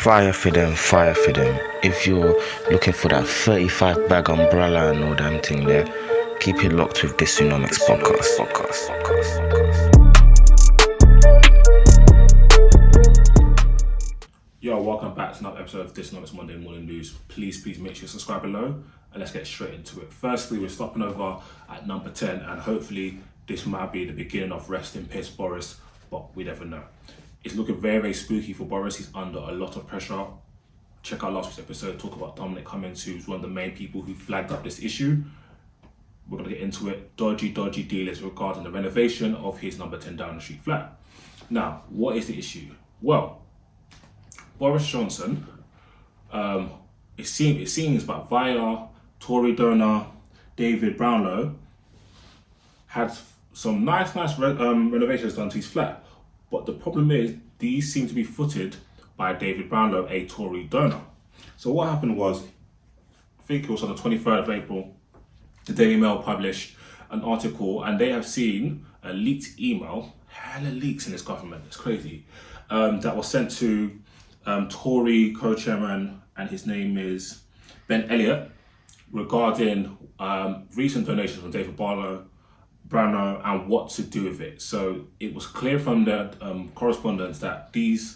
Fire for them, fire for them. If you're looking for that 35 bag umbrella and all damn thing there, keep it locked with Disunomics podcast. Yo, welcome back to another episode of Disunomics Monday Morning News. Please make sure you subscribe below and let's get straight into it. Firstly, we're stopping over at number 10 and hopefully this might be the beginning of rest in peace Boris, but we never know. It's looking very spooky for Boris. He's under a lot of pressure. Check out last week's episode, talk about Dominic Cummings, who's one of the main people who flagged up this issue. We're going to get into it. Dodgy dealers regarding the renovation of his number 10 Downing Street flat. Now, what is the issue? Well, Boris Johnson, it seems that via Tory donor David Brownlow had some nice renovations done to his flat. But the problem is, these seem to be footed by David Brownlow, a Tory donor. So what happened was, I think it was on the 23rd of April, the Daily Mail published an article and they have seen a leaked email, hella leaks in this government, it's crazy, that was sent to Tory co-chairman, and his name is Ben Elliott, regarding recent donations from David Brownlow and what to do with it. So it was clear from the correspondence that this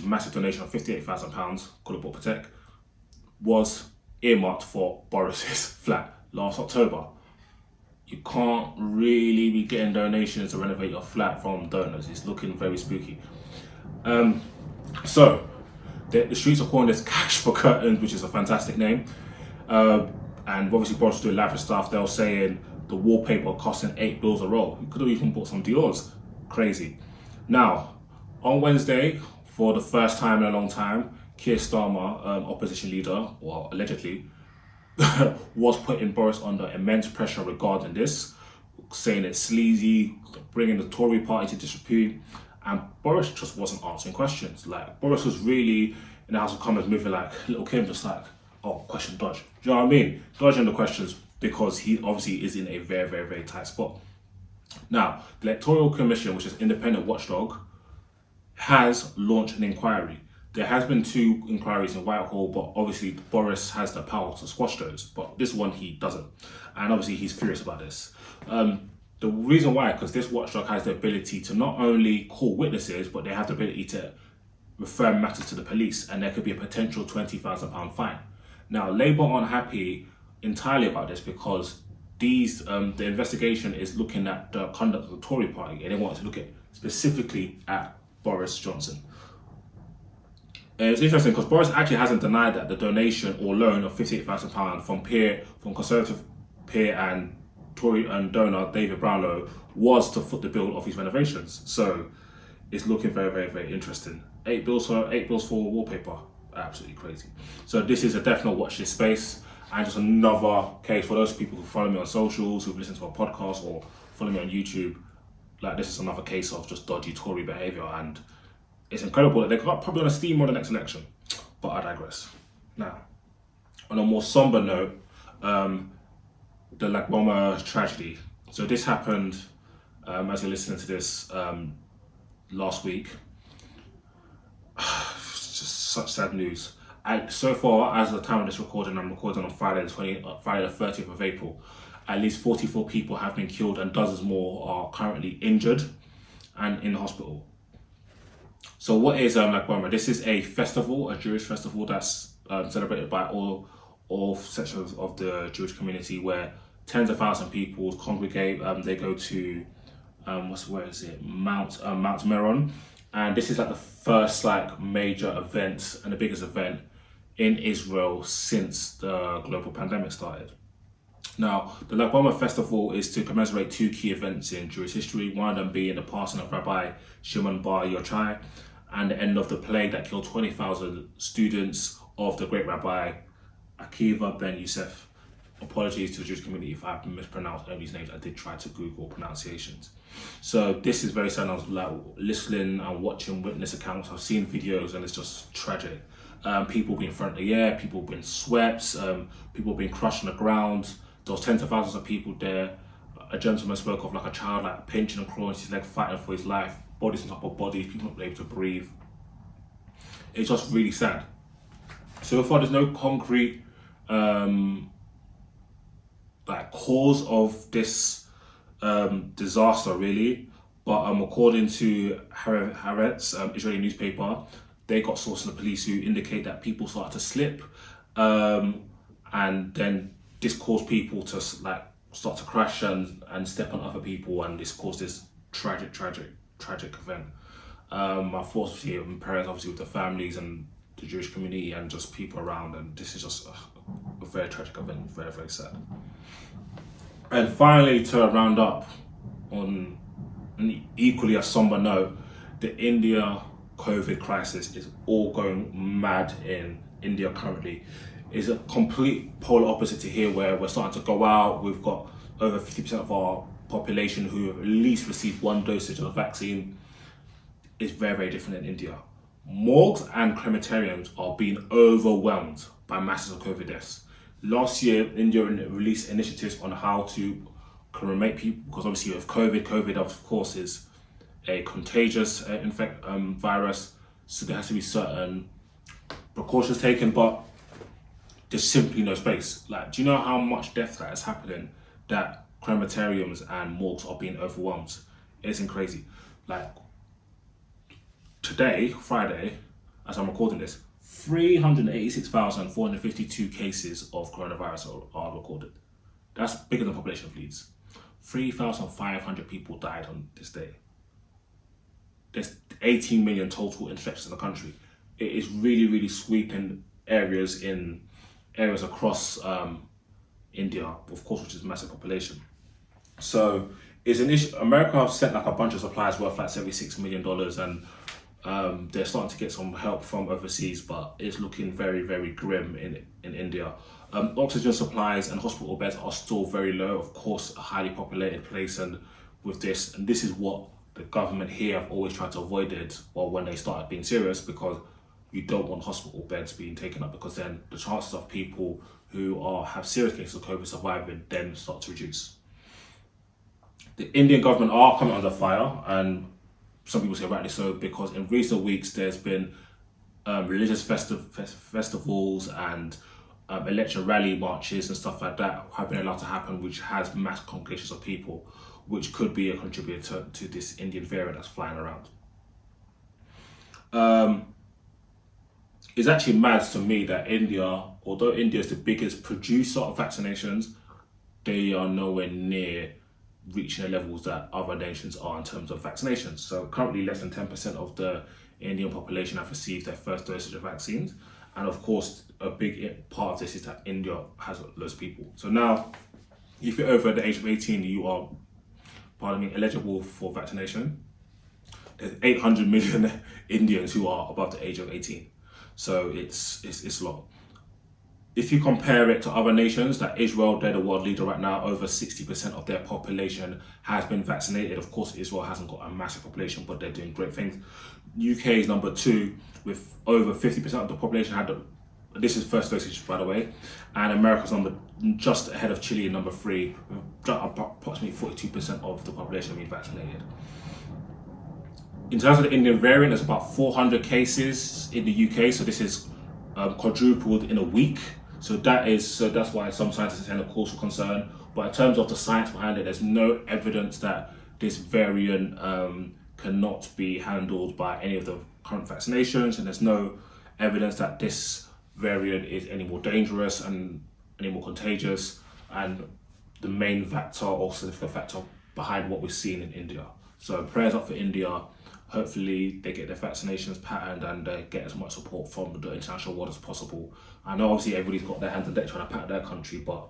massive donation of £58,000, called Book Protect, was earmarked for Boris's flat last October. You can't really be getting donations to renovate your flat from donors. It's looking very spooky. So the streets are calling this Cash for Curtains, which is a fantastic name. And obviously Boris was doing lavish stuff. They were saying the wallpaper costing £8 a roll. You could have even bought some Dior's. Crazy. Now, on Wednesday, for the first time in a long time, Keir Starmer, opposition leader, well, allegedly, was putting Boris under immense pressure regarding this, saying it's sleazy, bringing the Tory party to disrepute, and Boris just wasn't answering questions. Like, Boris was really in the House of Commons moving like Little Kim, just like, oh, question dodge. Do you know what I mean? Dodging the questions because he obviously is in a very tight spot. Now, the Electoral Commission, which is an independent watchdog, has launched an inquiry. There has been 2 inquiries in Whitehall, but obviously Boris has the power to squash those, but this one he doesn't. And obviously he's furious about this. The reason why, because this watchdog has the ability to not only call witnesses, but they have the ability to refer matters to the police, and there could be a potential £20,000 fine. Now, Labour aren't happy entirely about this because the investigation is looking at the conduct of the Tory party, and they want to look at specifically at Boris Johnson. It's interesting because Boris actually hasn't denied that the donation or loan of £58,000 from Conservative peer and Tory and donor David Brownlow was to foot the bill of his renovations. So it's looking very interesting. £8 for wallpaper, absolutely crazy. So this is a definite watch this space, and just another case for those people who follow me on socials, who've listened to our podcast or follow me on YouTube. Like, this is another case of just dodgy Tory behaviour, and it's incredible that they're probably on a steam on the next election. But I digress. Now, on a more somber note, the Lagboma tragedy. So this happened, as you're listening to this, last week. It's just such sad news. And so far, as of the time of this recording, I'm recording on Friday the 30th of April, at least 44 people have been killed and dozens more are currently injured and in hospital. So what is Lagboma? This is a festival, a Jewish festival that's celebrated by all sections of the Jewish community, where tens of thousands of people congregate. They go to Mount Meron, and this is like the first major event and the biggest event in Israel since the global pandemic started. Now, the Lagboma festival is to commemorate 2 key events in Jewish history, one of them being the passing of Rabbi Shimon Bar Yochai and the end of the plague that killed 20,000 students of the great Rabbi Akiva ben Yosef. Apologies to the Jewish community if I've mispronounced any of these names. I did try to Google pronunciations. So this is very sad. I was listening and watching witness accounts. I've seen videos and it's just tragic. People being thrown in the air, people being swept, people being crushed on the ground. There was tens of thousands of people there. A gentleman spoke of a child pinching and clawing his leg, fighting for his life. Bodies on top of bodies, people not able to breathe. it's just really sad. So far, there's no concrete cause of this disaster, really. But according to Haaretz, Israeli newspaper, they got sources of the police who indicate that people started to slip, and then this caused people to start to crash and step on other people, and this caused this tragic event. My thoughts obviously and prayers obviously with the families and the Jewish community and just people around, and this is just a very tragic event, very, very sad. And finally, to round up on an equally a somber note, the India COVID crisis is all going mad in India currently. It's a complete polar opposite to here, where we're starting to go out. We've got over 50% of our population who have at least received one dosage of the vaccine. It's very, very different in India. Morgues and crematoriums are being overwhelmed by masses of COVID deaths. Last year, India released initiatives on how to cremate people, because obviously with COVID of course is a contagious virus, so there has to be certain precautions taken, but there's simply no space. Do you know how much death that is happening, that crematoriums and morgues are being overwhelmed? It's crazy. Today, Friday, as I'm recording this, 386,452 cases of coronavirus are recorded. That's bigger than the population of Leeds. 3,500 people died on this day. There's 18 million total infections in the country. It is really, really sweeping areas across India, of course, which is a massive population. So it's an issue. America have sent a bunch of supplies worth $76 million, and they're starting to get some help from overseas, but it's looking very, very grim in India. Oxygen supplies and hospital beds are still very low, of course, a highly populated place, and this is what the government here have always tried to avoid it, or when they started being serious, because you don't want hospital beds being taken up, because then the chances of people who have serious cases of COVID surviving then start to reduce. The Indian government are coming under fire, and some people say rightly so, because in recent weeks there's been religious festivals and election rally marches and stuff like that have been allowed to happen, which has mass congregations of people, which could be a contributor to this Indian variant that's flying around. It's actually mad to me that India, although India is the biggest producer of vaccinations, they are nowhere near reaching the levels that other nations are in terms of vaccinations. So currently less than 10% of the Indian population have received their first dosage of vaccines. And of course, a big part of this is that India has loads of people. So now, if you're over the age of 18, you are, eligible for vaccination. There's 800 million Indians who are above the age of 18. So it's a lot. If you compare it to other nations, that Israel, they're the world leader right now, over 60% of their population has been vaccinated. Of course, Israel hasn't got a massive population, but they're doing great things. UK is number 2 with over 50% of the population this is first dosage, by the way, and America's just ahead of Chile in number 3, with approximately 42% of the population being vaccinated. In terms of the Indian variant, there's about 400 cases in the UK, so this is quadrupled in a week. So that's why some scientists are saying a cause for concern. But in terms of the science behind it, there's no evidence that this variant cannot be handled by any of the current vaccinations, and there's no evidence that this variant is any more dangerous and any more contagious, and the main factor or significant factor behind what we're seeing in India. So prayers up for India. Hopefully they get their vaccinations patterned and they get as much support from the international world as possible. I know obviously everybody's got their hands on deck trying to pattern their country, but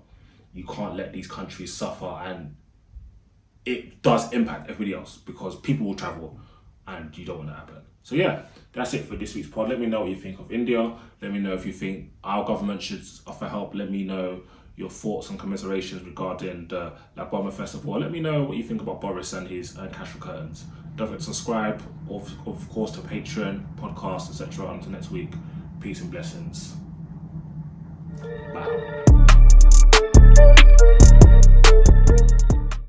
you can't let these countries suffer, and it does impact everybody else because people will travel and you don't want that to happen. So yeah, that's it for this week's pod. Let me know what you think of India. Let me know if you think our government should offer help. Let me know your thoughts and commiserations regarding the Lagwama Festival. Let me know what you think about Boris and his cash for curtains. Don't forget to subscribe, of course, to Patreon, podcast, etc. Until next week, peace and blessings. Bye.